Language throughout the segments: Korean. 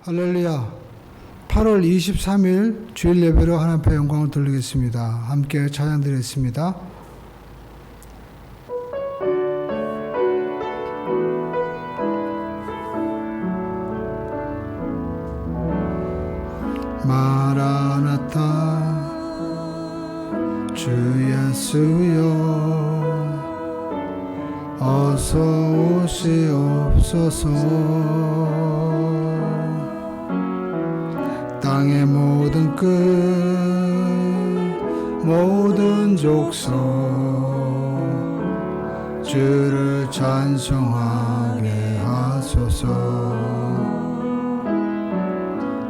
할렐루야. 8월 23일 주일 예배로 하나님 앞에 영광을 돌리겠습니다. 함께 찬양 드리겠습니다. 마라나타 주 예수여 어서 오시옵소서. 땅의 모든 끝 모든 족속 주를 찬송하게 하소서.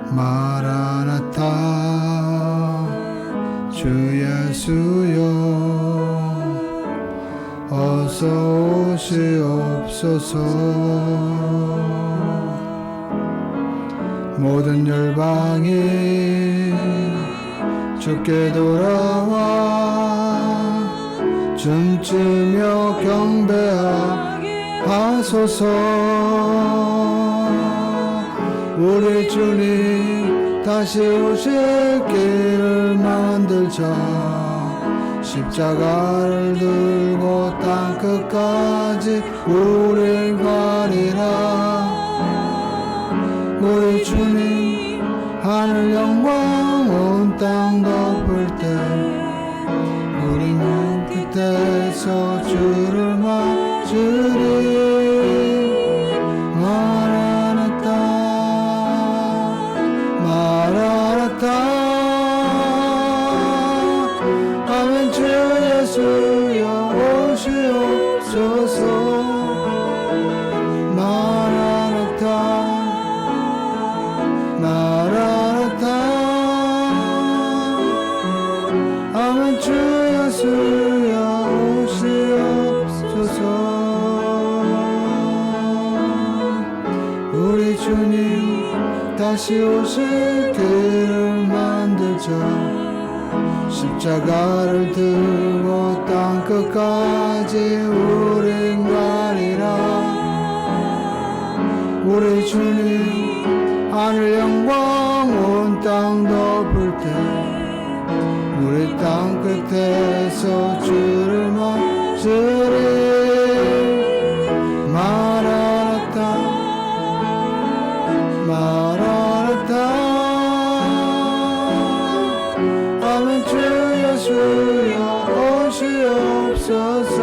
마라나타 주 예수여 어서 오시옵소서. 모든 열방이 주께 돌아와 춤추며 경배하소서. 우리 주님 다시 오실 길을 만들자. 십자가를 들고 땅끝까지 우릴 가리라. 우리 주님 하늘 영광 온 땅 덮을 때 우리 눈 끝에서 주를 맞으리. 마라나타 마라나타 아멘. 주 예수여 오시옵소서. 마라나타 아멘. 주 예수여 오시옵소서. 우리 주님 다시 오실 길을 만들자. 십자가를 들고 땅끝까지 우린 가리라. 우리 주님 하늘 영광 온 땅 덮을 때 우리 땅 끝에서 주를 맞으리. 마라나타 마라나타 아멘. 주 예수여 오시옵소서.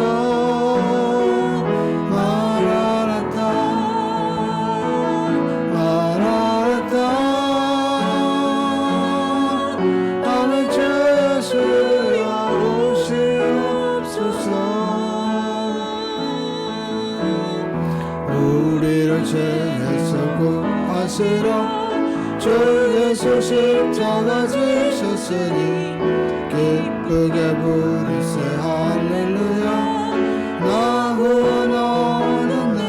우리를 죄에서 구하시러 주 예수 십자가 지셨으니 기쁘게 부르세 할렐루야. 나 구원 얻었네.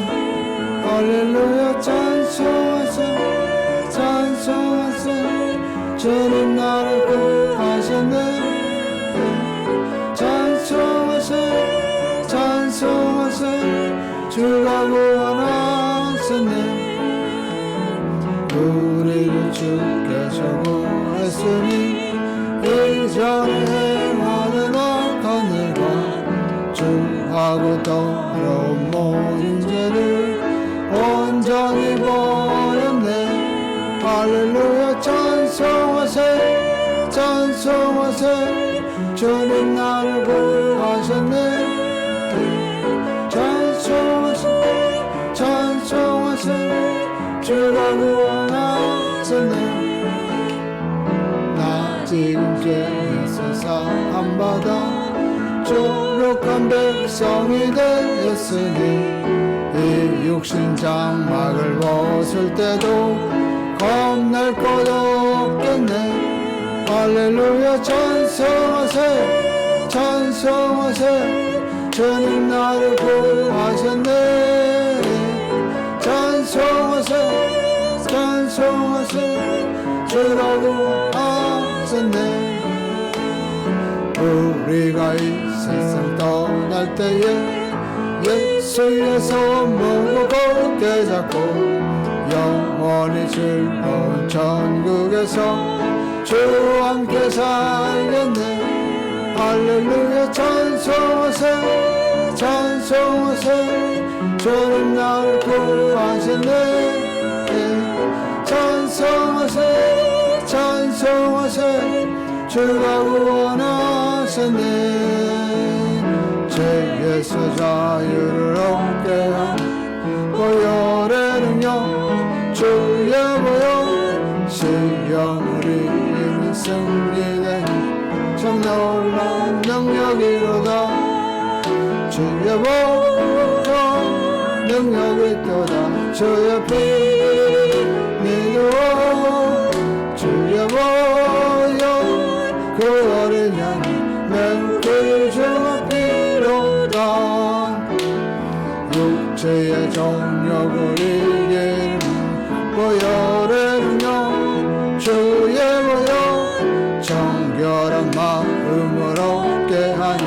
할렐루야. 찬송하세 찬송하세. 주님 나를 구하셨네. 찬송하세 찬송하세. 주가 구원하셨네. 우리를 주께서 구했으니 이전에 행하는 악한 일과 주하고 더러운 모든 죄를 온전히 버렸네. 할렐루야. 찬송하세 찬송하세. 주님 나를 구하셨네. 찬송하세 주가 구원하셨네. 나 지금 죄에서 사함받아 조록한 백성이 되었으니 이 육신 장막을 벗을 때도 겁날 것 없겠네. 할렐루야. 찬송하세 찬송하세. 주님 나를 구하셨네. 찬송하세 찬송하세. 주가 구하셨네. 우리가 이 세상 떠날 때에 예수의 손 무겁게 잡고 영원히 즐거운 천국에서 주와 함께 살겠네. 할렐루야 찬송하세 찬송하세 주는 나를 구하셨네. 찬송하세 찬송하세 주가 구원하셨네. 죄에서 자유를 얻게 한 보혈의 능력 주의 보혈 시험을 이기는 승리된 참 놀라운 능력이로다. 주의 보혈 능력이 있도다. 주의 피 믿어 주의 보혈 그 어린 양 매우 귀중한 피로다. 육체의 정욕을 이기는 보혈의 능력 주의 보혈 정결한 마음을 얻게 하니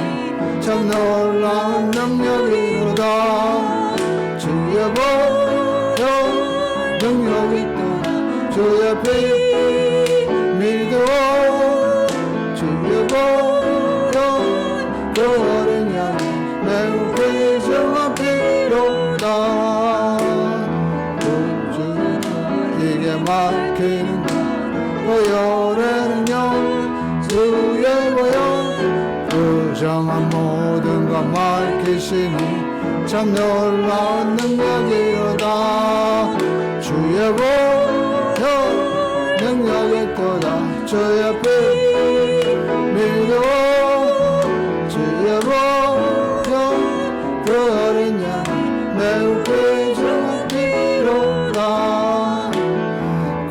참 놀라운 능력이로다. 주의 보혈 능력이 있다. 주의 피 믿어 주의 보혈 그 어린 양 매우 귀중한 피로다. 이게 막히는 보혈의 능력 주의 보혈 부정한 모든 것 막히시니 참 놀라운 능력이로다. 주의 보혈 능력이 있도다. 주의 피 믿어 주의 보혈 그 어린 양 매우 귀중한 피로다.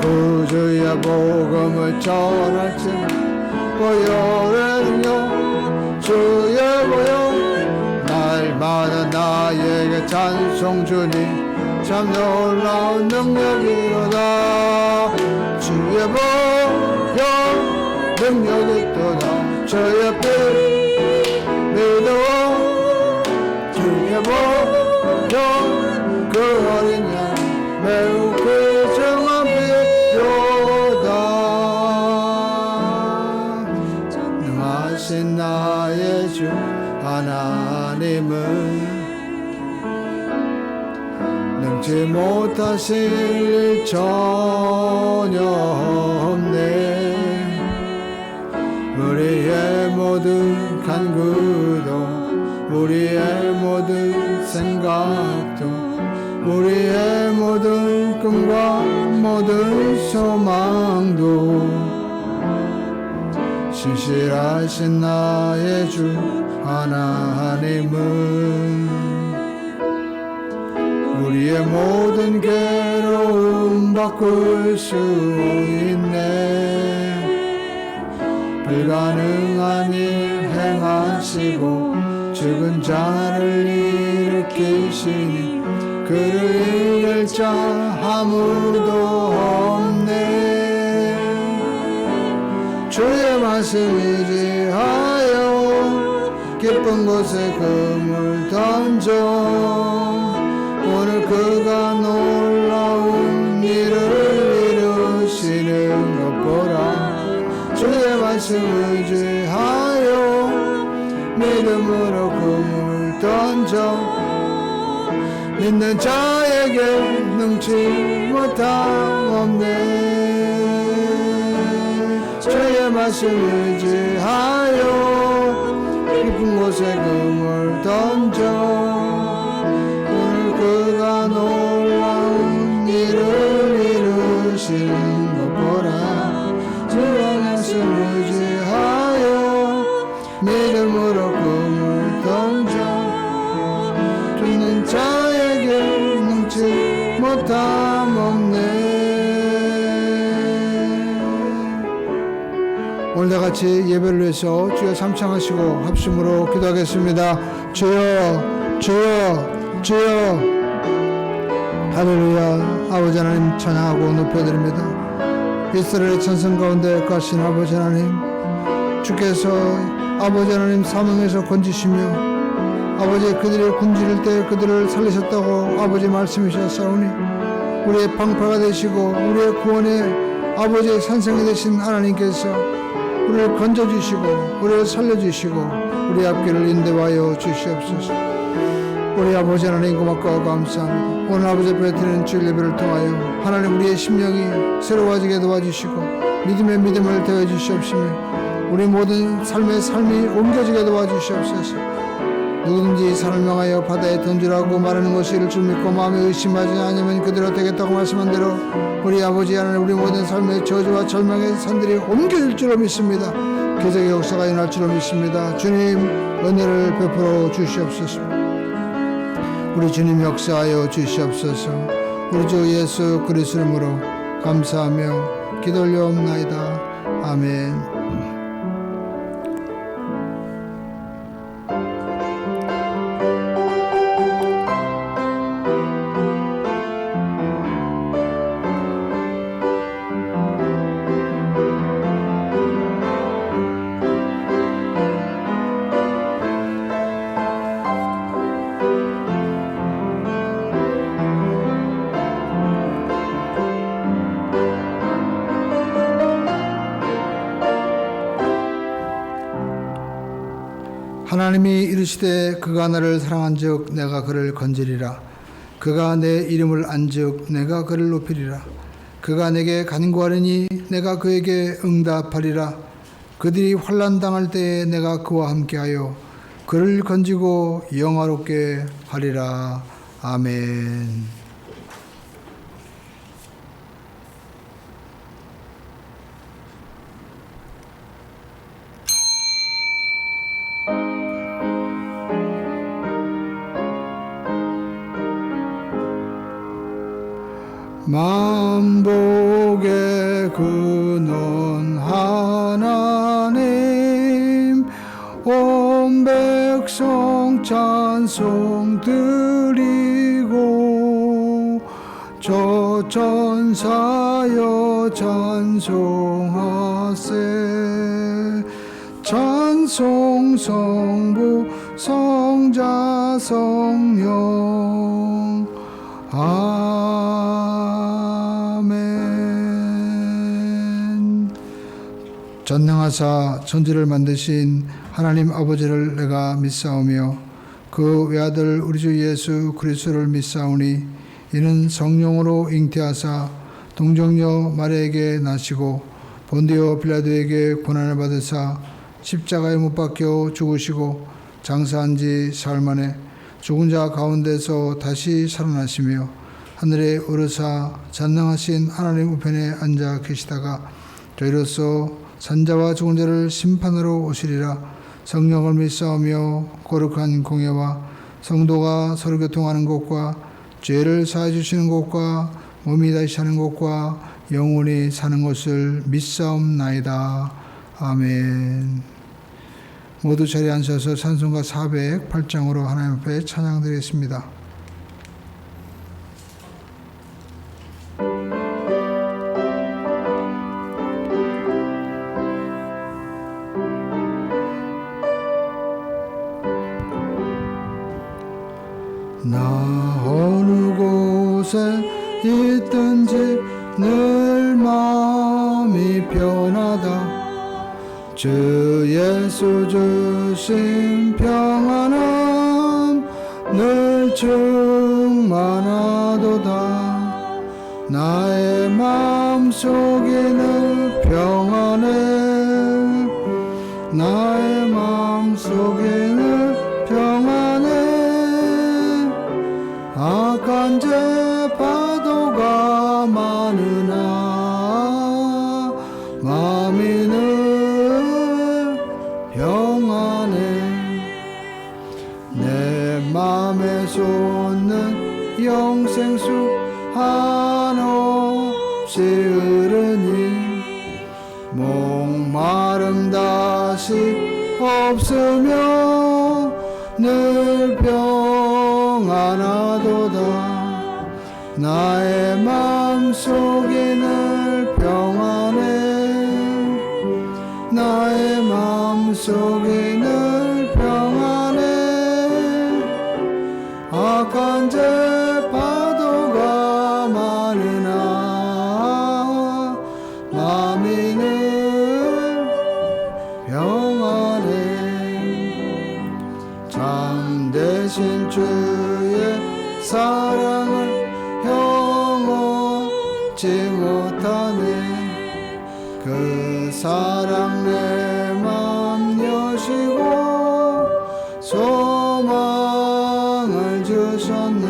구주의 복음을 전할지 보혈의 능력 주의 보혈 날마다 나에게 찬송 주니 참 놀라운 능력이로다. 주의 보혈 능력이 있도다. 주의 피 믿어 주의 보혈 그 어린 양 매우 귀중한 피로다. 능하신 나의 주 하나님은 능치 못하실 일 전혀 없네. 우리의 모든 간구도 우리의 모든 생각도 우리의 모든 꿈과 모든 소망도 신실하신 나의 주 하나님은 우리의 모든 괴로움 바꿀 수 있네. 불가능한 일 행하시고 죽은 자를 일으키시니 그를 이길 자 아무도 없네. 주의 말씀 의지하여 깊은 곳에 그물 던져 오늘 그가 놀라운 일을 이루시는 것 보라. 주의 말씀 의지하여 믿음으로 그물 던져 믿는 자에게 능치 못함 없네. 주의 말씀 의지하여 깊은 곳에 그물 던져 오늘 그가 놀라운 일을 이루시는 것 보라. 주의 말씀 의지하여 믿음으로 그물 던져 죽는 자에게 능치 못함 없네. 오늘과 같이 예배를 위해서 주여 삼창하시고 합심으로 기도하겠습니다. 주여 주여 주여. 할렐루야. 아버지 하나님 찬양하고 높여드립니다. 이스라엘의 천성 가운데 가신 아버지 하나님, 주께서 아버지 하나님 사망에서 건지시며 아버지 그들이 굶주릴 때 그들을 살리셨다고 아버지 말씀이셨사오니 우리의 방파가 되시고 우리의 구원의 아버지의 산성이 되신 하나님께서 우리를 건져주시고 우리를 살려주시고 우리 앞길을 인도하여 주시옵소서. 우리 아버지 하나님 고맙고 감사합니다. 오늘 아버지 앞에 드리는 주일 예배를 통하여 하나님 우리의 심령이 새로워지게 도와주시고 믿음의 믿음을 더해 주시옵시며 우리 모든 삶의 삶이 옮겨지게 도와주시옵소서. 누구든지 산을 명하여 바다에 던지라고 말하는 것이 이를 줄 믿고 마음에 의심하지 않으면 그대로 되겠다고 말씀한 대로 우리 아버지 하나님 우리 모든 삶의 저주와 절망의 산들이 옮겨질 줄로 믿습니다. 기적의 역사가 일어날 줄로 믿습니다. 주님 은혜를 베풀어 주시옵소서. 우리 주님 역사하여 주시옵소서. 우리 주 예수 그리스도 이름으로 감사하며 기도 올려옵나이다. 아멘. 하나님이 이르시되 그가 나를 사랑한즉 내가 그를 건지리라. 그가 내 이름을 안즉 내가 그를 높이리라. 그가 내게 간구하리니 내가 그에게 응답하리라. 그들이 환난 당할 때에 내가 그와 함께하여 그를 건지고 영화롭게 하리라. 아멘. 만복의 근원 하나님 온 백성 찬송 드리고 저 천사여 찬송하세. 찬송 성부 성자 성령 아멘. 전능하사 천지를 만드신 하나님 아버지를 내가 믿사오며 그 외아들 우리 주 예수 그리스도를 믿사오니 이는 성령으로 잉태하사 동정녀 마리아에게 나시고 본디오 빌라도에게 고난을 받으사 십자가에 못 박혀 죽으시고 장사한 지 사흘 만에 죽은 자 가운데서 다시 살아나시며 하늘에 오르사 전능하신 하나님 우편에 앉아 계시다가 저희로서 산자와 죽은 자를 심판으로 오시리라. 성령을 믿사오며 거룩한 공예와 성도가 서로 교통하는 것과 죄를 사해 주시는 것과 몸이 다시 사는 것과 영원히 사는 것을 믿사옵나이다. 아멘. 모두 자리에 앉아서 찬송가 408장으로 하나님 앞에 찬양드리겠습니다. 나 어느 곳에 있든지 늘 마음이 편하다. 주 예수 주신 평안함 늘 충만하도다. 나의 마음속이 늘 평안해. 나의 마음속이 늘 평안해. 악한 죄 파도가 많으나 마음이 늘 평안해. 내 맘에 솟는 영생수 한없이 흐르니 목마름 다시 없으며 늘 평안하도다. 나의 마음속이 늘 평안해. 나의 마음속이 늘 평안해. 악한 죄 파도가 많으나 주의 사랑을 형언지 못하네. 그 사랑 내 맘 여시고 소망을 주셨네.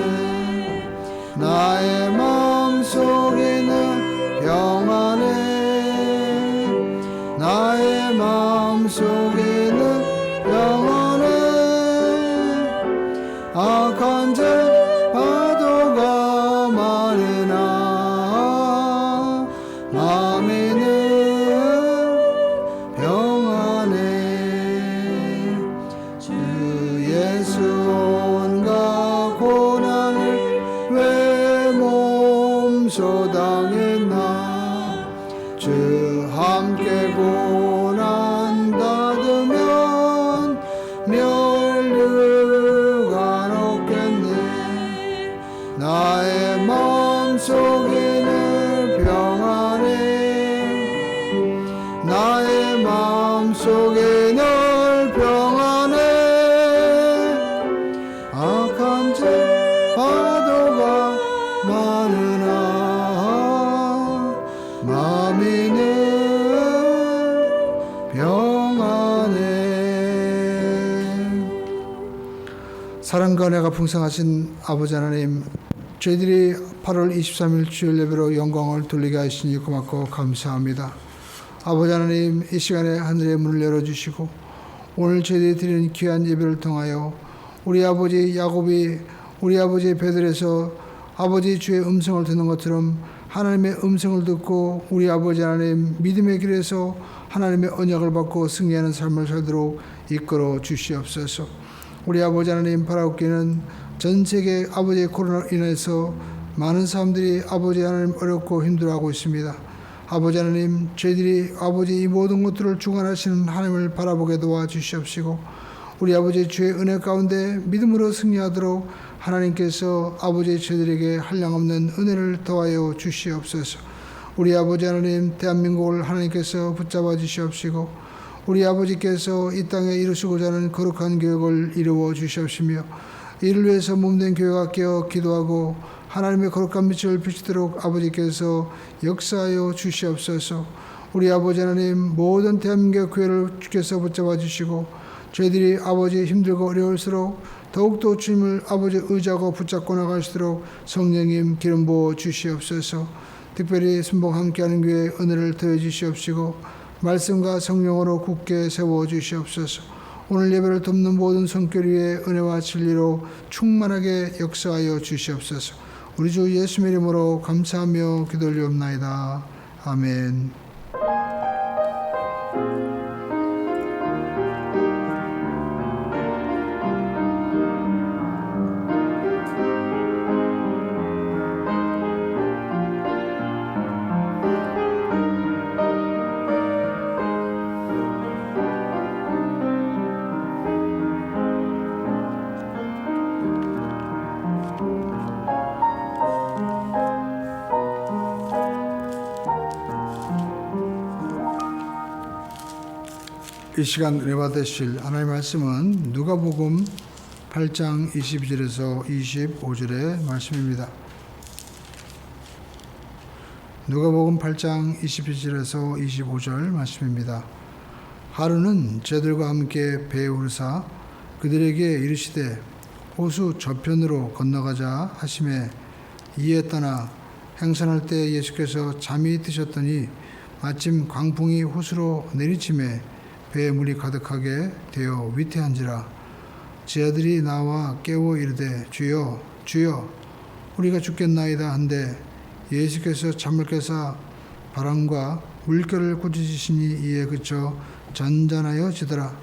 나의 맘 속에는 평안해. 나의 맘 속에는 평안해. 악한 죄 파도가 많으나 마음에는 평안해. 주 예수 온갖 고난을 왜 몸소 당했나. 주 함께 고난 받으면 멸류관 없겠네. 나의 마음속에는 평안해. 나의 마음속에는 평안해. 악한 죄 파도가 많으나 마음에는 평안해. 사랑과 은혜가 풍성하신 아버지 하나님, 저희들이 8월 23일 주일 예배로 영광을 돌리게 하시니 고맙고 감사합니다. 아버지 하나님, 이 시간에 하늘의 문을 열어주시고 오늘 저희들이 드리는 귀한 예배를 통하여 우리 아버지 야곱이 우리 아버지 베들에서 아버지 주의 음성을 듣는 것처럼 하나님의 음성을 듣고 우리 아버지 하나님 믿음의 길에서 하나님의 언약을 받고 승리하는 삶을 살도록 이끌어 주시옵소서. 우리 아버지 하나님, 바라옵기는 전 세계 아버지의 코로나로 인해서 많은 사람들이 아버지 하나님 어렵고 힘들어하고 있습니다. 아버지 하나님, 저희들이 아버지 이 모든 것들을 주관하시는 하나님을 바라보게 도와주시옵시고 우리 아버지 주의 은혜 가운데 믿음으로 승리하도록 하나님께서 아버지 저희들에게 한량없는 은혜를 더하여 주시옵소서. 우리 아버지 하나님, 대한민국을 하나님께서 붙잡아 주시옵시고 우리 아버지께서 이 땅에 이루시고자 하는 거룩한 계획을 이루어 주시옵시며 이를 위해서 몸된 교회가 깨어 기도하고 하나님의 거룩한 빛을 비추도록 아버지께서 역사하여 주시옵소서. 우리 아버지 하나님, 모든 대한민국 교회를 주께서 붙잡아 주시고 저희들이 아버지 힘들고 어려울수록 더욱더 주님을 아버지 의지하고 붙잡고 나갈수록 성령님 기름 부어 주시옵소서. 특별히 순복 함께하는 교회에 은혜를 더해 주시옵시고 말씀과 성령으로 굳게 세워 주시옵소서. 오늘 예배를 돕는 모든 성결 위에 은혜와 진리로 충만하게 역사하여 주시옵소서. 우리 주 예수의 이름으로 감사하며 기도 올리옵나이다. 아멘. 이 시간 은혜 받으실 하나님의 말씀은 누가복음 8장 22절에서 25절의 말씀입니다. 누가복음 8장 22절에서 25절 말씀입니다. 하루는 제들과 함께 배에 오르사 그들에게 이르시되 호수 저편으로 건너가자 하시매 이에 떠나 행선할 때 예수께서 잠이 드셨더니 마침 광풍이 호수로 내리침에 배에 물이 가득하게 되어 위태한지라. 제 아들이 나와 깨워 이르되 주여 주여 우리가 죽겠나이다 한데 예수께서 잠을 깨사 바람과 물결을 꾸짖으시니 이에 그쳐 잔잔하여 지더라.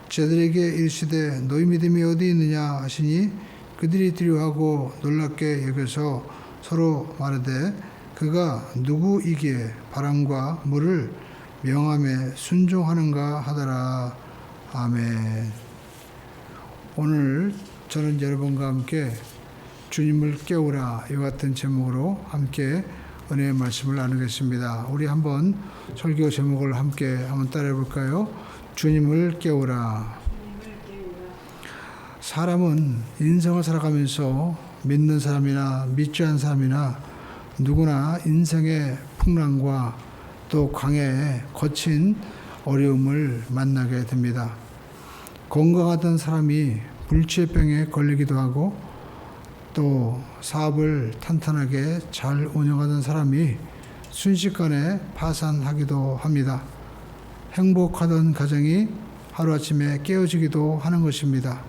제들에게 이르시되 너희 믿음이 어디 있느냐 하시니 그들이 두려워하고 놀랍게 여겨서 서로 말하되 그가 누구이기에 바람과 물을 명함에 순종하는가 하더라. 아멘. 오늘 저는 여러분과 함께 주님을 깨우라 이와 같은 제목으로 함께 은혜의 말씀을 나누겠습니다. 우리 한번 설교 제목을 함께 한번 따라해 볼까요? 주님을 깨우라. 사람은 인생을 살아가면서 믿는 사람이나 믿지 않는 사람이나 누구나 인생의 풍랑과 또 광야에 거친 어려움을 만나게 됩니다. 건강하던 사람이 불치병에 걸리기도 하고 또 사업을 탄탄하게 잘 운영하던 사람이 순식간에 파산하기도 합니다. 행복하던 가정이 하루아침에 깨어지기도 하는 것입니다.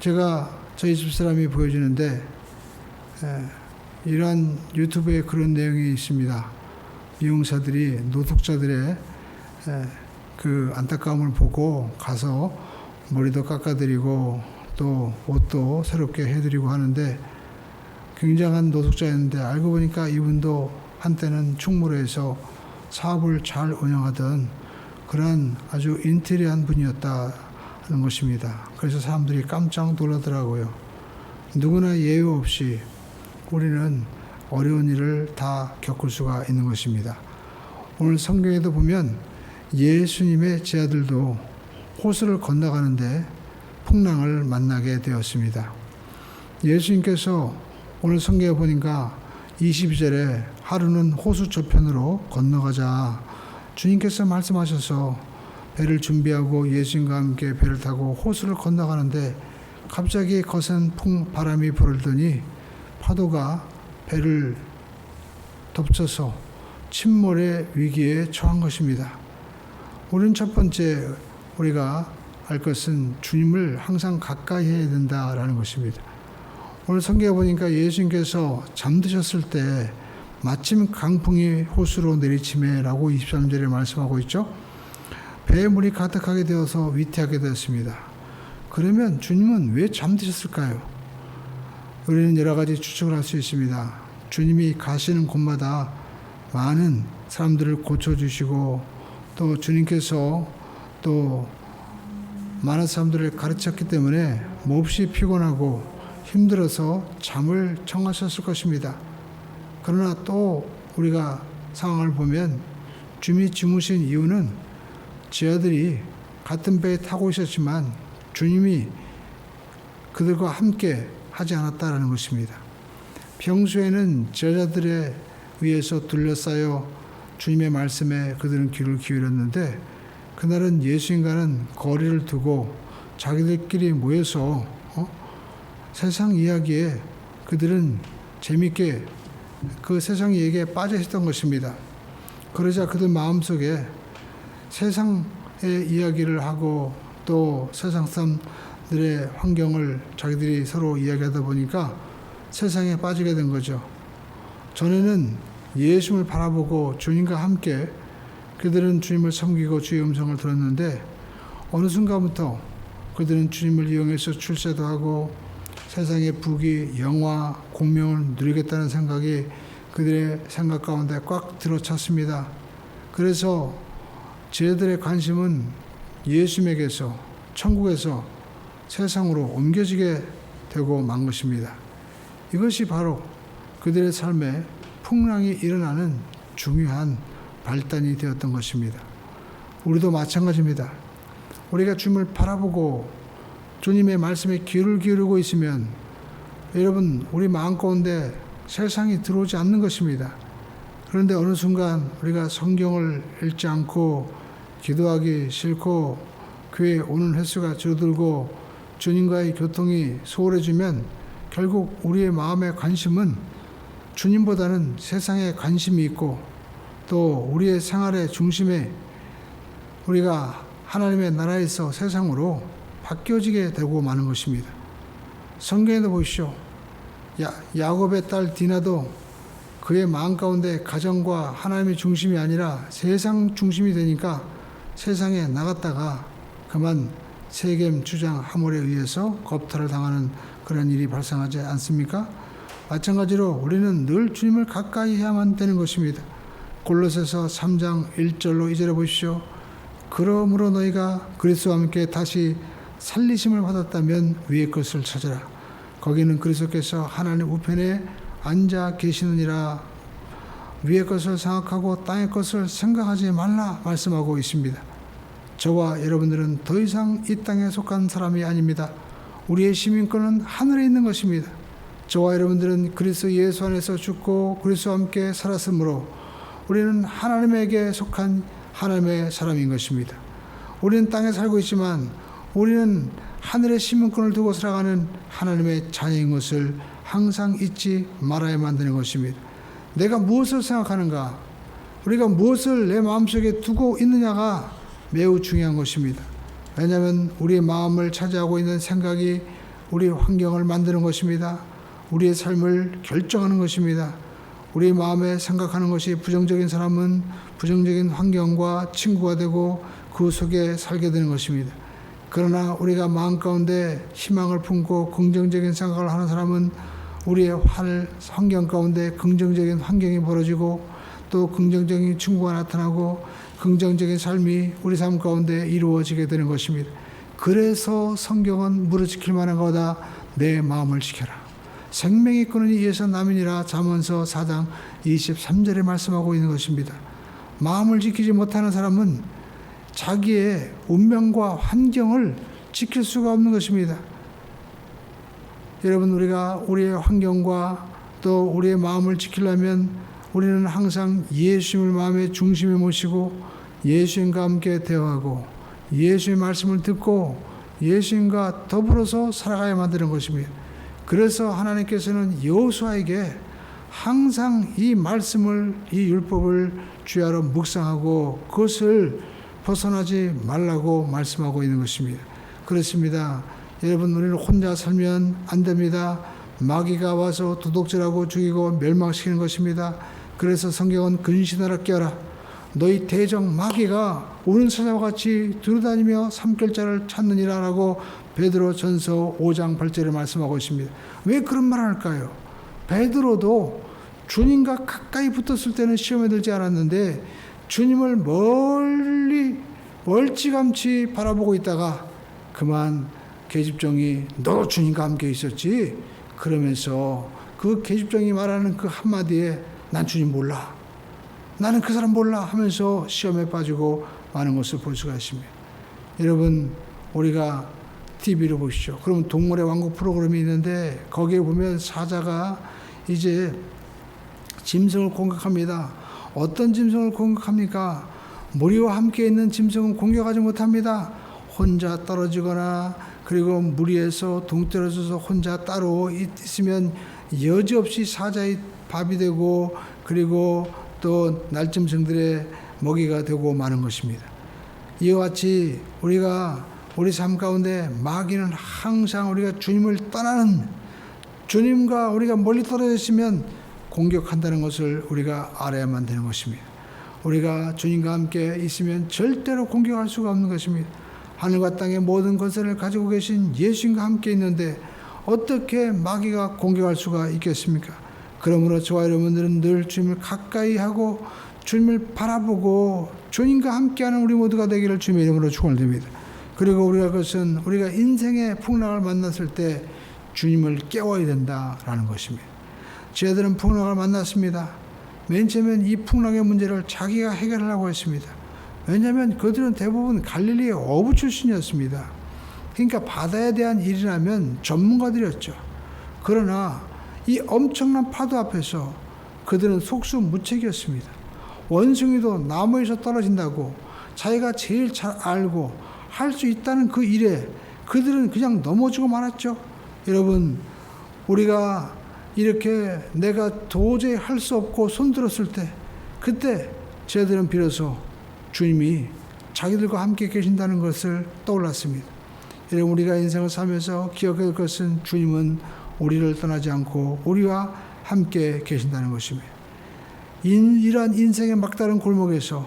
제가 저희 집사람이 보여주는데 이러한 유튜브에 그런 내용이 있습니다. 미용사들이 노숙자들의 그 안타까움을 보고 가서 머리도 깎아드리고 또 옷도 새롭게 해드리고 하는데 굉장한 노숙자였는데 알고 보니까 이분도 한때는 충무로에서 사업을 잘 운영하던 그러한 아주 인테리어한 분이었다는 것입니다. 그래서 사람들이 깜짝 놀라더라고요. 누구나 예외 없이 우리는 어려운 일을 다 겪을 수가 있는 것입니다. 오늘 성경에도 보면 예수님의 제자들도 호수를 건너가는데 풍랑을 만나게 되었습니다. 예수님께서 오늘 성경에 보니까 22절에 하루는 호수 저편으로 건너가자 주님께서 말씀하셔서 배를 준비하고 예수님과 함께 배를 타고 호수를 건너가는데 갑자기 거센 바람이 불더니 파도가 배를 덮쳐서 침몰의 위기에 처한 것입니다. 우리는 첫 번째 우리가 알 것은 주님을 항상 가까이 해야 된다라는 것입니다. 오늘 성경에 보니까 예수님께서 잠드셨을 때 마침 강풍이 호수로 내리치매라고 23절에 말씀하고 있죠. 배에 물이 가득하게 되어서 위태하게 되었습니다. 그러면 주님은 왜 잠드셨을까요? 우리는 여러 가지 추측을 할 수 있습니다. 주님이 가시는 곳마다 많은 사람들을 고쳐주시고 또 주님께서 또 많은 사람들을 가르쳤기 때문에 몹시 피곤하고 힘들어서 잠을 청하셨을 것입니다. 그러나 또 우리가 상황을 보면 주님이 주무신 이유는 제자들이 같은 배에 타고 있었지만 주님이 그들과 함께 하지 않았다라는 것입니다. 평소에는 제자들에 의해서 둘러싸여 주님의 말씀에 그들은 귀를 기울였는데 그날은 예수님과는 거리를 두고 자기들끼리 모여서 세상 이야기에 그들은 재밌게 그 세상 얘기에 빠져 있었던 것입니다. 그러자 그들 마음속에 세상의 이야기를 하고 또 세상 사람들의 환경을 자기들이 서로 이야기하다 보니까 세상에 빠지게 된 거죠. 전에는 예수님을 바라보고 주님과 함께 그들은 주님을 섬기고 주의 음성을 들었는데 어느 순간부터 그들은 주님을 이용해서 출세도 하고 세상의 부귀, 영화, 공명을 누리겠다는 생각이 그들의 생각 가운데 꽉 들어찼습니다. 그래서 제자들의 관심은 예수님에게서 천국에서 세상으로 옮겨지게 되고 만 것입니다. 이것이 바로 그들의 삶에 풍랑이 일어나는 중요한 발단이 되었던 것입니다. 우리도 마찬가지입니다. 우리가 주님을 바라보고 주님의 말씀에 귀를 기울이고 있으면 여러분 우리 마음 가운데 세상이 들어오지 않는 것입니다. 그런데 어느 순간 우리가 성경을 읽지 않고 기도하기 싫고 교회에 오는 횟수가 줄어들고 주님과의 교통이 소홀해지면 결국 우리의 마음의 관심은 주님보다는 세상에 관심이 있고 또 우리의 생활의 중심에 우리가 하나님의 나라에서 세상으로 바뀌어지게 되고 마는 것입니다. 성경에도 보십시오. 야곱의 딸 디나도 그의 마음 가운데 가정과 하나님의 중심이 아니라 세상 중심이 되니까 세상에 나갔다가 그만 세겜 주장 하몰에 의해서 겁탈을 당하는 그런 일이 발생하지 않습니까? 마찬가지로 우리는 늘 주님을 가까이 해야만 되는 것입니다. 골로새서 3장 1절로 2절에 보십시오. 그러므로 너희가 그리스도와 함께 다시 살리심을 받았다면 위의 것을 찾으라. 거기는 그리스도께서 하나님 우편에 앉아 계시느니라. 위의 것을 생각하고 땅의 것을 생각하지 말라 말씀하고 있습니다. 저와 여러분들은 더 이상 이 땅에 속한 사람이 아닙니다. 우리의 시민권은 하늘에 있는 것입니다. 저와 여러분들은 그리스도 예수 안에서 죽고 그리스도와 함께 살았으므로 우리는 하나님에게 속한 하나님의 사람인 것입니다. 우리는 땅에 살고 있지만 우리는 하늘의 시민권을 두고 살아가는 하나님의 자녀인 것을 항상 잊지 말아야만 되는 것입니다. 내가 무엇을 생각하는가, 우리가 무엇을 내 마음속에 두고 있느냐가 매우 중요한 것입니다. 왜냐하면 우리의 마음을 차지하고 있는 생각이 우리의 환경을 만드는 것입니다. 우리의 삶을 결정하는 것입니다. 우리 마음에 생각하는 것이 부정적인 사람은 부정적인 환경과 친구가 되고 그 속에 살게 되는 것입니다. 그러나 우리가 마음 가운데 희망을 품고 긍정적인 생각을 하는 사람은 우리의 환경 가운데 긍정적인 환경이 벌어지고 또 긍정적인 친구가 나타나고 긍정적인 삶이 우리 삶 가운데 이루어지게 되는 것입니다. 그래서 성경은 무릇 지킬 만한 거다. 내 마음을 지켜라. 생명이 끊으니 이에서 남이니라. 잠언서 4장 23절에 말씀하고 있는 것입니다. 마음을 지키지 못하는 사람은 자기의 운명과 환경을 지킬 수가 없는 것입니다. 여러분, 우리가 우리의 환경과 또 우리의 마음을 지키려면 우리는 항상 예수님을 마음의 중심에 모시고 예수님과 함께 대화하고 예수의 말씀을 듣고 예수님과 더불어서 살아가야만 되는 것입니다. 그래서 하나님께서는 여호수아에게 항상 이 말씀을, 이 율법을 주야로 묵상하고 그것을 벗어나지 말라고 말씀하고 있는 것입니다. 그렇습니다. 여러분, 우리는 혼자 살면 안 됩니다. 마귀가 와서 도둑질하고 죽이고 멸망시키는 것입니다. 그래서 성경은 근신하라 깨어라. 너희 대적 마귀가 우는 사자와 같이 두루다니며 삼킬자를 찾느니라 라고 베드로 전서 5장 8절에 말씀하고 있습니다. 왜 그런 말을 할까요? 베드로도 주님과 가까이 붙었을 때는 시험에 들지 않았는데 주님을 멀찌감치 바라보고 있다가 그만 계집종이 너 주님과 함께 있었지? 그러면서 그 계집종이 말하는 그 한마디에 난 주님 몰라, 나는 그 사람 몰라 하면서 시험에 빠지고 마는 것을 볼 수가 있습니다. 여러분, 우리가 TV를 보시죠. 그러면 동물의 왕국 프로그램이 있는데 거기에 보면 사자가 이제 짐승을 공격합니다. 어떤 짐승을 공격합니까? 무리와 함께 있는 짐승은 공격하지 못합니다. 혼자 떨어지거나 그리고 무리에서 동떨어져서 혼자 따로 있으면 여지없이 사자의 밥이 되고 그리고 또 날짐승들의 먹이가 되고 마는 것입니다. 이와 같이 우리가 우리 삶 가운데 마귀는 항상 우리가 주님을 떠나는, 주님과 우리가 멀리 떨어져 있으면 공격한다는 것을 우리가 알아야만 되는 것입니다. 우리가 주님과 함께 있으면 절대로 공격할 수가 없는 것입니다. 하늘과 땅의 모든 것을 가지고 계신 예수님과 함께 있는데 어떻게 마귀가 공격할 수가 있겠습니까? 그러므로 저와 여러분들은 늘 주님을 가까이 하고 주님을 바라보고 주님과 함께하는 우리 모두가 되기를 주님의 이름으로 축원드립니다. 그리고 우리가 인생의 풍랑을 만났을 때 주님을 깨워야 된다라는 것입니다. 저희들은 풍랑을 만났습니다. 맨 처음엔 이 풍랑의 문제를 자기가 해결하려고 했습니다. 왜냐하면 그들은 대부분 갈릴리의 어부 출신이었습니다. 그러니까 바다에 대한 일이라면 전문가들이었죠. 그러나 이 엄청난 파도 앞에서 그들은 속수무책이었습니다. 원숭이도 나무에서 떨어진다고 자기가 제일 잘 알고 할 수 있다는 그 일에 그들은 그냥 넘어지고 말았죠. 여러분, 우리가 이렇게 내가 도저히 할 수 없고 손들었을 때 그때 저희들은 비로소 주님이 자기들과 함께 계신다는 것을 떠올랐습니다. 여러분, 우리가 인생을 살면서 기억해야 할 것은 주님은 우리를 떠나지 않고 우리와 함께 계신다는 것입니다. 이러한 인생의 막다른 골목에서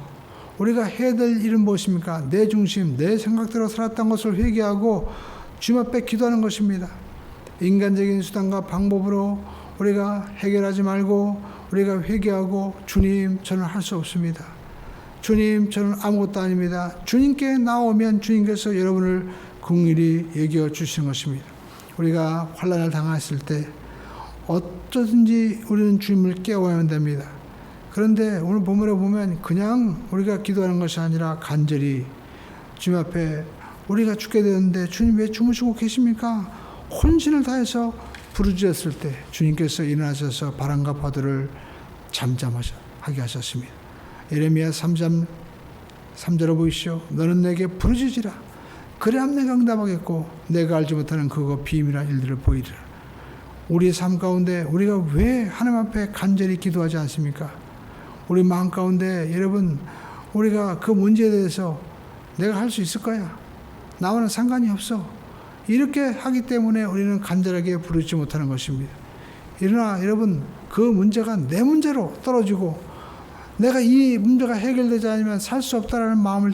우리가 해야 될 일은 무엇입니까? 내 중심, 내 생각대로 살았던 것을 회개하고 주님 앞에 기도하는 것입니다. 인간적인 수단과 방법으로 우리가 해결하지 말고 우리가 회개하고 주님, 저는 할 수 없습니다. 주님, 저는 아무것도 아닙니다. 주님께 나오면 주님께서 여러분을 긍휼히 여겨 주시는 것입니다. 우리가 환난을 당했을 때 어쩌든지 우리는 주님을 깨워야 됩니다. 그런데 오늘 본문에 보면 그냥 우리가 기도하는 것이 아니라 간절히 주님 앞에 우리가 죽게 되었는데 주님 왜 주무시고 계십니까? 혼신을 다해서 부르짖었을 때 주님께서 일어나셔서 바람과 파도를 잠잠하게 하셨습니다. 예레미야 3장 3절을 보이시오. 너는 내게 부르짖으라. 그래야 내가 응답하겠고 내가 알지 못하는 그거 비밀한 일들을 보이리라. 우리의 삶 가운데 우리가 왜 하나님 앞에 간절히 기도하지 않습니까? 우리 마음 가운데 여러분 우리가 그 문제에 대해서 내가 할 수 있을 거야. 나와는 상관이 없어. 이렇게 하기 때문에 우리는 간절하게 부르지 못하는 것입니다. 그러나 여러분 그 문제가 내 문제로 떨어지고 내가 이 문제가 해결되지 않으면 살 수 없다라는 마음을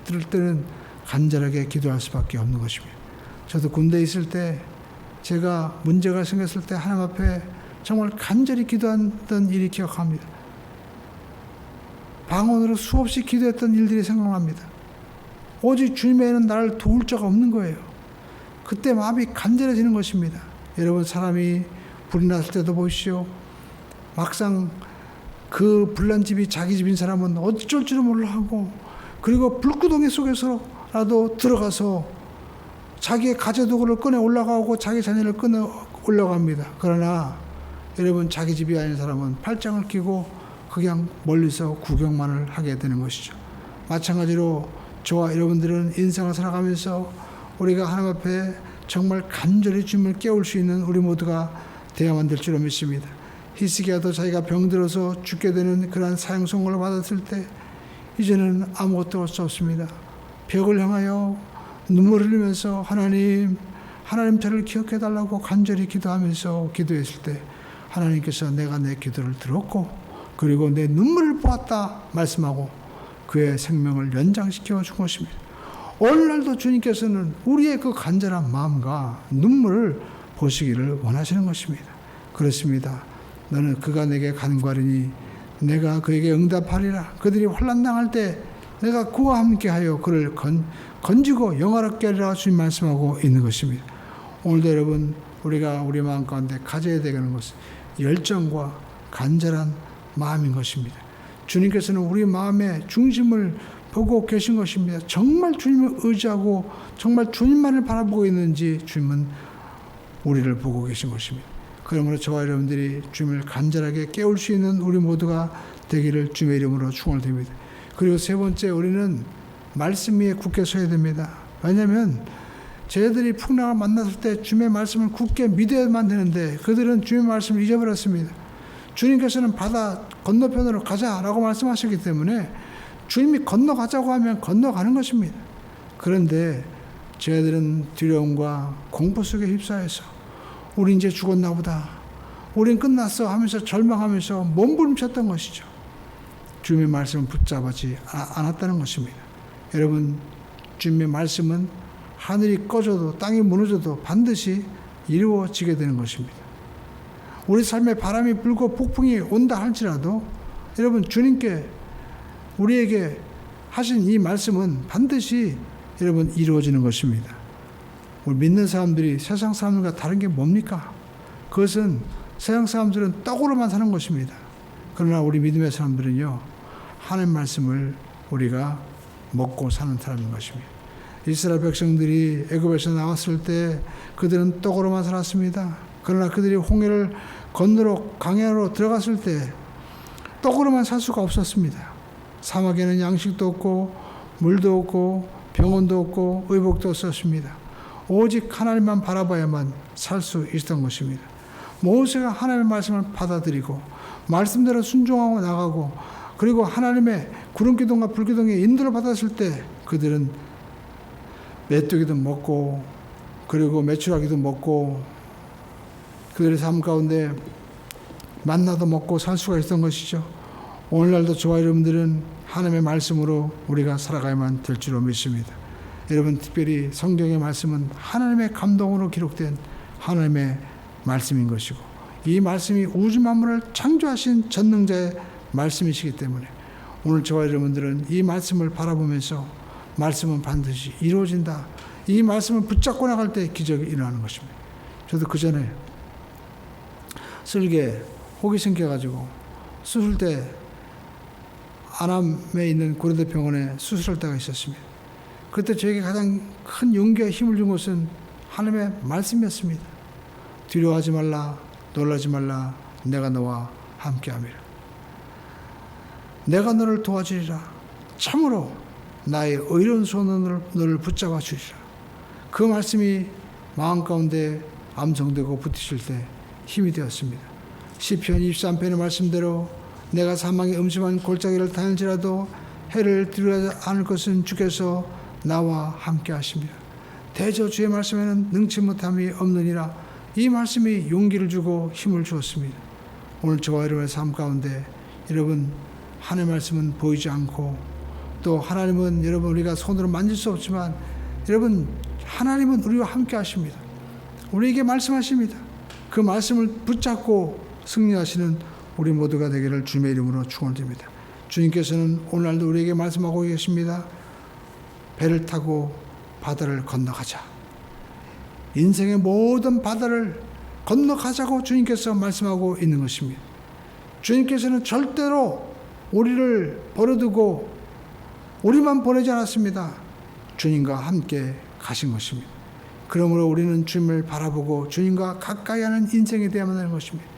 들을 때는 간절하게 기도할 수밖에 없는 것입니다. 저도 군대에 있을 때 제가 문제가 생겼을 때 하나님 앞에 정말 간절히 기도했던 일이 기억합니다. 방언으로 수없이 기도했던 일들이 생각납니다. 오직 주님 외에는 나를 도울 자가 없는 거예요. 그때 마음이 간절해지는 것입니다. 여러분 사람이 불이 났을 때도 보십시오. 막상 그 불난 집이 자기 집인 사람은 어쩔 줄을 몰라 하고 그리고 불구덩이 속에서라도 들어가서 자기의 가재도구를 꺼내 올라가고 자기 자녀를 꺼내 올라갑니다. 그러나 여러분 자기 집이 아닌 사람은 팔짱을 끼고 그냥 멀리서 구경만을 하게 되는 것이죠. 마찬가지로 저와 여러분들은 인생을 살아가면서 우리가 하나님 앞에 정말 간절히 주님을 깨울 수 있는 우리 모두가 되어야만 될 줄로 믿습니다. 히스기야도 자기가 병들어서 죽게 되는 그러한 사형 선고를 받았을 때 이제는 아무것도 할 수 없습니다. 벽을 향하여 눈물을 흘리면서 하나님 저를 기억해 달라고 간절히 기도하면서 기도했을 때 하나님께서 내가 내 기도를 들었고 그리고 내 눈물을 보았다 말씀하고 그의 생명을 연장시켜 준 것입니다. 오늘날도 주님께서는 우리의 그 간절한 마음과 눈물을 보시기를 원하시는 것입니다. 그렇습니다. 너는 그가 내게 간과하리니 내가 그에게 응답하리라. 그들이 환난 당할 때 내가 그와 함께하여 그를 건지고 영화롭게 하리라 주님 말씀하고 있는 것입니다. 오늘도 여러분 우리가 우리 마음 가운데 가져야 되는 것은 열정과 간절한 마음인 것입니다. 주님께서는 우리 마음의 중심을 보고 계신 것입니다. 정말 주님을 의지하고 정말 주님만을 바라보고 있는지 주님은 우리를 보고 계신 것입니다. 그러므로 저와 여러분들이 주님을 간절하게 깨울 수 있는 우리 모두가 되기를 주님의 이름으로 축원드립니다. 그리고 세 번째 우리는 말씀 위에 굳게 서야 됩니다. 왜냐하면 저희들이 풍랑을 만났을 때 주님의 말씀을 굳게 믿어야만 되는데 그들은 주님의 말씀을 잊어버렸습니다. 주님께서는 바다 건너편으로 가자라고 말씀하셨기 때문에 주님이 건너가자고 하면 건너가는 것입니다. 그런데 저희들은 두려움과 공포 속에 휩싸여서 우리 이제 죽었나 보다. 우린 끝났어 하면서 절망하면서 몸부림쳤던 것이죠. 주님의 말씀을 붙잡지 않았다는 것입니다. 여러분 주님의 말씀은 하늘이 꺼져도 땅이 무너져도 반드시 이루어지게 되는 것입니다. 우리 삶에 바람이 불고 폭풍이 온다 할지라도 여러분 주님께 우리에게 하신 이 말씀은 반드시 여러분 이루어지는 것입니다. 우리 믿는 사람들이 세상 사람들과 다른 게 뭡니까? 그것은 세상 사람들은 떡으로만 사는 것입니다. 그러나 우리 믿음의 사람들은요 하나님 말씀을 우리가 먹고 사는 사람인 것입니다. 이스라엘 백성들이 애굽에서 나왔을 때 그들은 떡으로만 살았습니다. 그러나 그들이 홍해를 건너러 강야로 들어갔을 때 떡으로만 살 수가 없었습니다. 사막에는 양식도 없고 물도 없고 병원도 없고 의복도 없었습니다. 오직 하나님만 바라봐야만 살 수 있었던 것입니다. 모세가 하나님의 말씀을 받아들이고 말씀대로 순종하고 나가고 그리고 하나님의 구름기둥과 불기둥의 인도를 받았을 때 그들은 메뚜기도 먹고 그리고 메추라기도 먹고 그들의 삶 가운데 만나도 먹고 살 수가 있었던 것이죠. 오늘날도 저와 여러분들은 하나님의 말씀으로 우리가 살아가야만 될 줄로 믿습니다. 여러분 특별히 성경의 말씀은 하나님의 감동으로 기록된 하나님의 말씀인 것이고 이 말씀이 우주 만물을 창조하신 전능자의 말씀이시기 때문에 오늘 저와 여러분들은 이 말씀을 바라보면서 말씀은 반드시 이루어진다. 이 말씀을 붙잡고 나갈 때 기적이 일어나는 것입니다. 저도 그 전에 쓸개 혹이 생겨가지고 수술 때 안암에 있는 고려대 병원에 수술할 때가 있었습니다. 그때 저에게 가장 큰 용기와 힘을 준 것은 하나님의 말씀이었습니다. 두려워하지 말라, 놀라지 말라, 내가 너와 함께함이라. 내가 너를 도와주리라. 참으로 나의 의로운 손으로 너를 붙잡아 주리라. 그 말씀이 마음 가운데 암송되고 붙으실 때 힘이 되었습니다. 시편 23편의 말씀대로 내가 사망의 음침한 골짜기를 다닐지라도 해를 두려워하지 않을 것은 주께서 나와 함께 하십니다. 대저 주의 말씀에는 능치 못함이 없느니라. 이 말씀이 용기를 주고 힘을 주었습니다. 오늘 저와 여러분의 삶 가운데 여러분, 하나님의 말씀은 보이지 않고 또 하나님은 여러분 우리가 손으로 만질 수 없지만 여러분, 하나님은 우리와 함께 하십니다. 우리에게 말씀하십니다. 그 말씀을 붙잡고 승리하시는 우리 모두가 되기를 주님의 이름으로 축원드립니다. 주님께서는 오늘날도 우리에게 말씀하고 계십니다. 배를 타고 바다를 건너가자. 인생의 모든 바다를 건너가자고 주님께서 말씀하고 있는 것입니다. 주님께서는 절대로 우리를 버려두고 우리만 보내지 않았습니다. 주님과 함께 가신 것입니다. 그러므로 우리는 주님을 바라보고 주님과 가까이 하는 인생이 되어야만 하는 것입니다.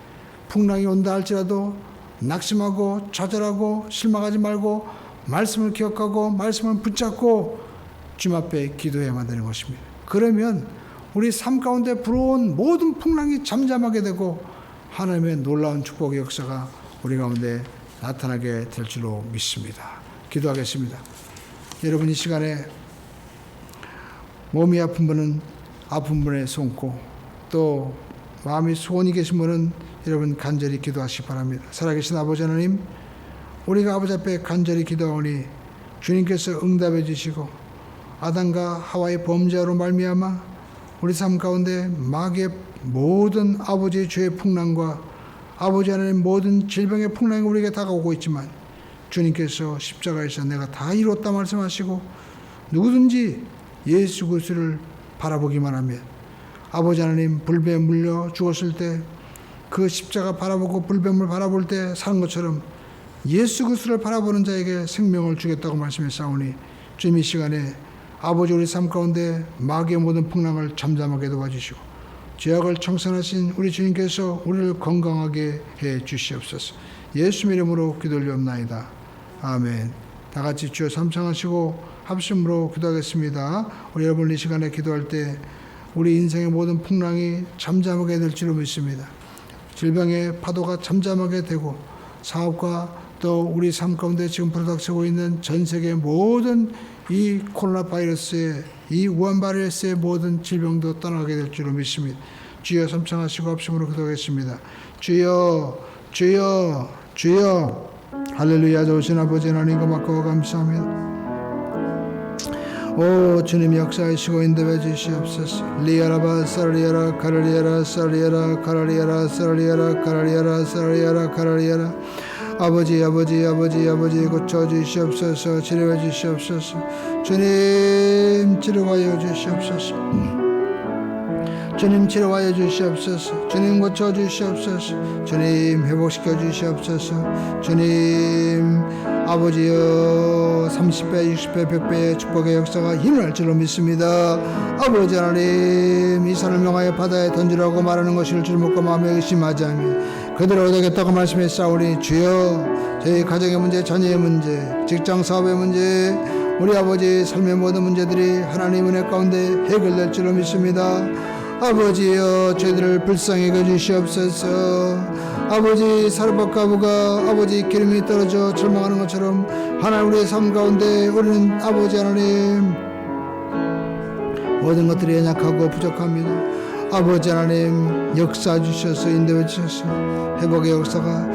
풍랑이 온다 할지라도 낙심하고 좌절하고 실망하지 말고 말씀을 기억하고 말씀을 붙잡고 주님 앞에 기도해야만 되는 것입니다. 그러면 우리 삶 가운데 불어온 모든 풍랑이 잠잠하게 되고 하나님의 놀라운 축복의 역사가 우리 가운데 나타나게 될 줄로 믿습니다. 기도하겠습니다. 여러분, 이 시간에 몸이 아픈 분은 아픈 분의 손고, 또 마음이 소원이 계신 분은 여러분 간절히 기도하시기 바랍니다. 살아계신 아버지 하나님, 우리가 아버지 앞에 간절히 기도하오니 주님께서 응답해 주시고 아담과 하와의 범죄로 말미암아 우리 삶 가운데 마귀의 모든 아버지의 죄의 풍랑과 아버지 하나님 모든 질병의 풍랑이 우리에게 다가오고 있지만 주님께서 십자가에서 내가 다 이뤘다 말씀하시고 누구든지 예수 그리스도를 바라보기만 하면 아버지 하나님 불배에 물려 죽었을 때 그 십자가 바라보고 불뱀을 바라볼 때 사는 것처럼 예수 그리스도를 바라보는 자에게 생명을 주겠다고 말씀했사오니 주님 이 시간에 아버지 우리 삶 가운데 마귀의 모든 풍랑을 잠잠하게 도와주시고 죄악을 청산하신 우리 주님께서 우리를 건강하게 해 주시옵소서. 예수의 이름으로 기도 올리옵나이다. 아멘. 다 같이 주여 삼창하시고 합심으로 기도하겠습니다. 우리 여러분 이 시간에 기도할 때 우리 인생의 모든 풍랑이 잠잠하게 될 줄로 믿습니다. 질병의 파도가 잠잠하게 되고 사업과 또 우리 삶 가운데 지금 불어닥치고 있는 전 세계 모든 이 코로나 바이러스의 이 우한 바이러스의 모든 질병도 떠나게 될 줄로 믿습니다. 주여 삼창하시고 합심으로 기도하겠습니다. 주여 주여 주여. 할렐루야. 좋으신 아버지 하나님 고맙고 감사합니다. 오 주님 역사하시고 인도해 주시옵소서. 리아라바 사리아라 카라리아라 사리아라 카라리아라 사리아라 카라리아라 사리아라 카라리아라. 아버지 고쳐 주시옵소서. 치료해 주시옵소서. 주님 치료하여 주시옵소서. 주님 치료하여 주시옵소서. 주님 고쳐 주시옵소서. 주님 회복시켜 주시옵소서. 주님 아버지여 30배 60배 100배의 축복의 역사가 힘을 줄로 믿습니다. 아버지 하나님 이 산을 명하여 바다에 던지라고 말하는 것을 줄 먹고 마음에 의심하지 않으면 그대로 되겠다고 말씀했사오니 주여 저희 가정의 문제, 자녀의 문제, 직장 사업의 문제, 우리 아버지 삶의 모든 문제들이 하나님 은혜 가운데 해결될 줄로 믿습니다. 아버지여 죄들을 불쌍히 여주시옵소서. 아버지 사르밧가부가 아버지 기름이 떨어져 절망하는 것처럼 하나님 우리의 삶 가운데 우리는 아버지 하나님 모든 것들이 연약하고 부족합니다. 아버지 하나님 역사 주셔서 인도해 주셔서 회복의 역사가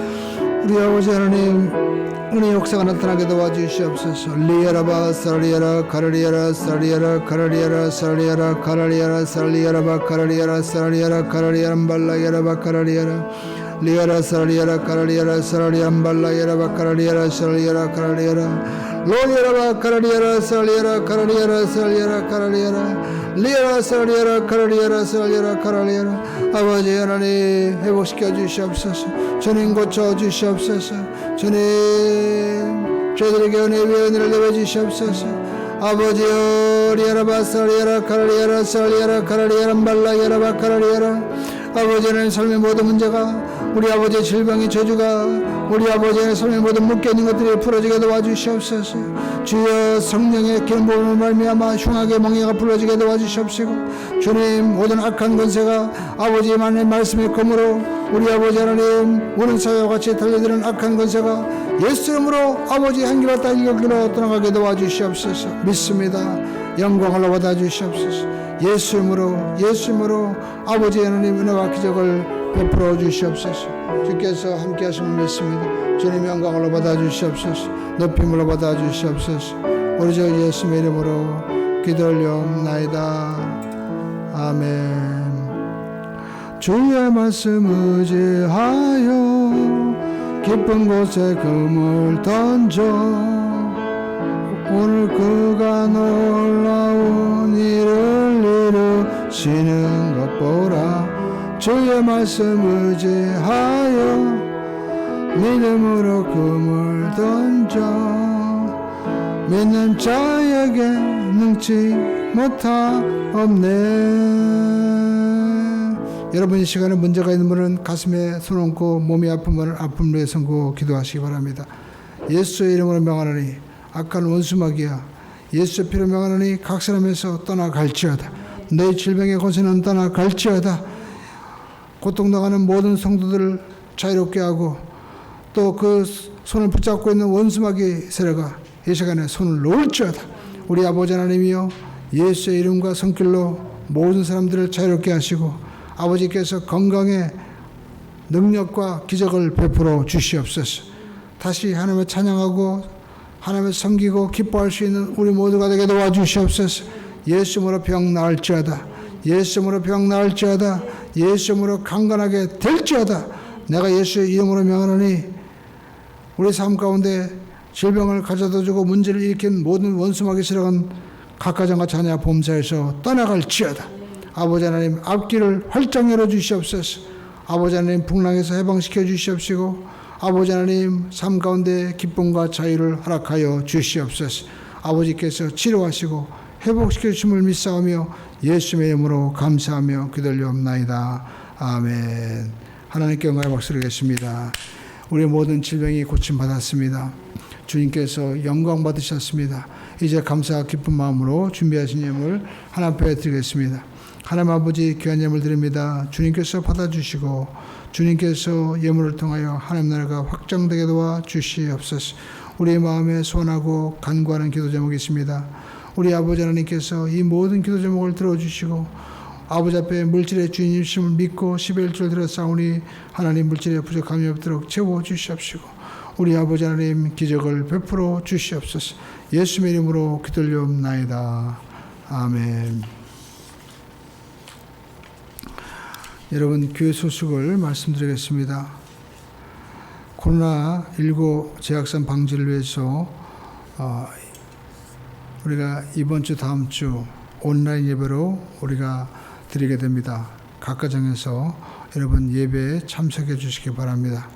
우리 아버지 하나님 은혜 역사가 나타나게 도와주시옵소서. 리아라바 살리아라 카라리아라 살리아라 카라리아라 살리아라 카라리아라 살리아라바 카라리아라 살리아라 카라리아람 발라야라바 카라리아라 리아라 살리아라 카라리아라 살리아람 발라야라바 카라리아라 살리아라 카라리아라 로리아라바 카라리아라 살리아라 카라리아라 살리아라 카라리아라 리아라 살리아라 카라리아라 살리아라 카라리아라. 아버지 하나님 회복시켜 주시옵소서. 주님 고쳐 주시옵소서. 주님 저희들에게 은혜 위에 은혜를 내려 주시옵소서. 아버지여 리아라 바살리아라 카라리아라 살리아라 카라리아라 말라이아라 바카라리아라 아버지는 삶의 모든 문제가 우리 아버지의 질병의 저주가 우리 아버지의 삶의 모든 묶여있는 것들이 풀어지게 도와주시옵소서. 주여 성령의 기름부음을 말미암아 흉악의 멍에가 풀어지게 도와주시옵시고 주님 모든 악한 권세가 아버지의 말씀의 검으로 우리 아버지 하나님 우는 사회와 같이 달려드는 악한 권세가 예수 이름으로 아버지 한길로 다 일격기로 떠나가게 도와주시옵소서. 믿습니다. 영광을 받아주시옵소서. 예수 이름으로 아버지 하나님 은혜와 기적을 베풀어 주시옵소서. 주께서 함께 하심을 믿습니다. 주님 영광을 받아주시옵소서. 높임으로 받아주시옵소서. 우리 주 예수의 이름으로 기도 올려옵나이다. 아멘. 주의 말씀 의지하여 깊은 곳에 금을 던져 오늘 그가 놀라운 일을 이루시는 것 보라. 주의 말씀 의지하여 믿음으로 금을 던져 믿는 자에게 능치 못하옵네. 여러분 이 시간에 문제가 있는 분은 가슴에 손 얹고 몸이 아픈 분은 아픔을 위해 선고 기도하시기 바랍니다. 예수의 이름으로 명하노니 악한 원수마귀야 예수의 피로 명하노니 각설하면서 떠나갈지어다. 너희 질병의 권세는 떠나갈지어다. 고통당하는 모든 성도들을 자유롭게 하고 또 그 손을 붙잡고 있는 원수마귀 세력아 이 시간에 손을 놓을지어다. 우리 아버지 하나님이여 예수의 이름과 성길로 모든 사람들을 자유롭게 하시고 아버지께서 건강의 능력과 기적을 베풀어 주시옵소서. 다시 하나님을 찬양하고 하나님을 섬기고 기뻐할 수 있는 우리 모두가 되게 도와주시옵소서. 예수님으로 병 나을지어다. 예수님으로 병 나을지어다. 예수님으로 강건하게 될지어다. 내가 예수의 이름으로 명하노니 우리 삶 가운데 질병을 가져다 주고 문제를 일으킨 모든 원수마귀 세력은 각 가정과 자녀 범사에서 떠나갈지어다. 아버지 하나님 앞길을 활짝 열어주시옵소서. 아버지 하나님 풍랑에서 해방시켜 주시옵시고 아버지 하나님 삶 가운데 기쁨과 자유를 허락하여 주시옵소서. 아버지께서 치료하시고 회복시켜 주심을 믿사오며 예수의 이름으로 감사하며 기도하옵나이다. 아멘. 하나님께 영광의 박수를 드리겠습니다. 우리 모든 질병이 고침받았습니다. 주님께서 영광 받으셨습니다. 이제 감사와 기쁜 마음으로 준비하신 예물 하나님 앞에 드리겠습니다. 하나님 아버지 귀한 예물 드립니다. 주님께서 받아주시고 주님께서 예물을 통하여 하나님 나라가 확장되게 도와주시옵소서. 우리의 마음에 소원하고 간구하는 기도 제목이 있습니다. 우리 아버지 하나님께서 이 모든 기도 제목을 들어주시고 아버지 앞에 물질의 주인이심을 믿고 11조를 드렸사오니 하나님 물질의 부족함이 없도록 채워주시옵시고 우리 아버지 하나님 기적을 베풀어 주시옵소서. 예수의 이름으로 기도하옵나이다. 아멘. 여러분 교회 소식을 말씀드리겠습니다. 코로나19 재확산 방지를 위해서 우리가 이번 주 다음 주 온라인 예배로 우리가 드리게 됩니다. 각 가정에서 여러분 예배에 참석해 주시기 바랍니다.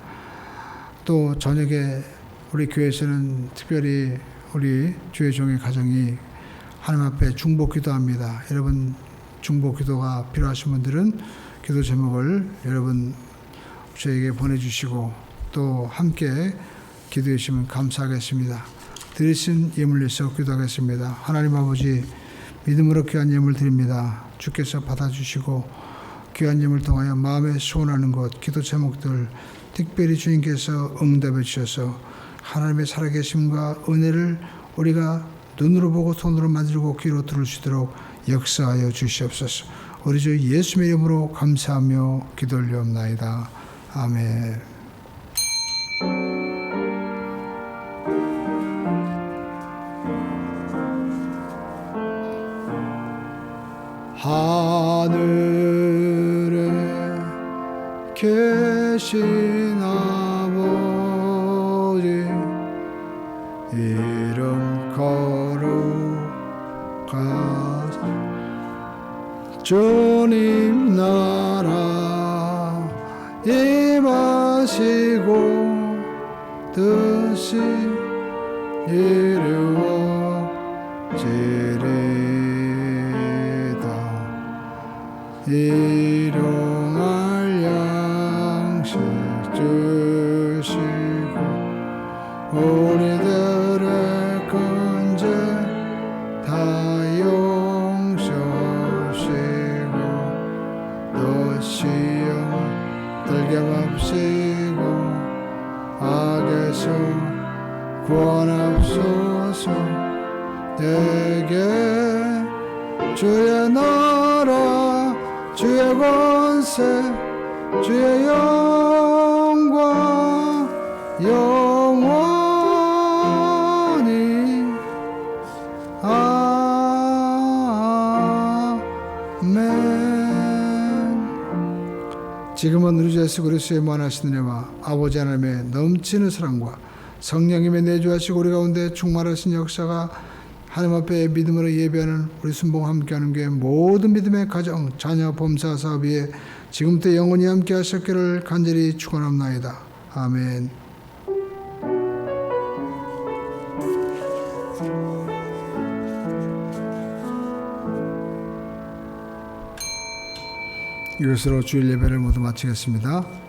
또 저녁에 우리 교회에서는 특별히 우리 주의 종의 가정이 하나님 앞에 중보 기도합니다. 여러분 중보 기도가 필요하신 분들은 기도 제목을 여러분 저에게 보내주시고 또 함께 기도해 주시면 감사하겠습니다. 드리신 예물 위해서 기도하겠습니다. 하나님 아버지 믿음으로 귀한 예물 드립니다. 주께서 받아주시고 귀한 예물 통하여 마음에 소원하는 것 기도 제목들 특별히 주님께서 응답해 주셔서 하나님의 살아계심과 은혜를 우리가 눈으로 보고 손으로 만지고 귀로 들을 수 있도록 역사하여 주시옵소서. 우리 주 예수의 이름으로 감사하며 기도 올려옵나이다. 아멘. 하늘에 계신 아버지 이름 거룩하사 주님 나라 임하시고 뜻이 이루어지이다. 일용할 양식 주시고 우리들의 큰 죄 다 용서하시고 또 시험 들게 맙시고 악에서 구원하옵소서. 내게 주의 나라 주의 권세 주의 영광 영원히 아멘. 지금은 우리 주 예수 그리스도의 무한하신 은혜와 아버지 하나님의 넘치는 사랑과 성령님의 내주하시고 우리 가운데 충만하신 역사가 하나님 앞에 믿음으로 예배하는 우리 순봉 함께하는 교회 모든 믿음의 가정 자녀 범사 사업 위에 지금부터 영원히 함께 하셨기를 간절히 축원합나이다. 아멘. 이것으로 주일 예배를 모두 마치겠습니다.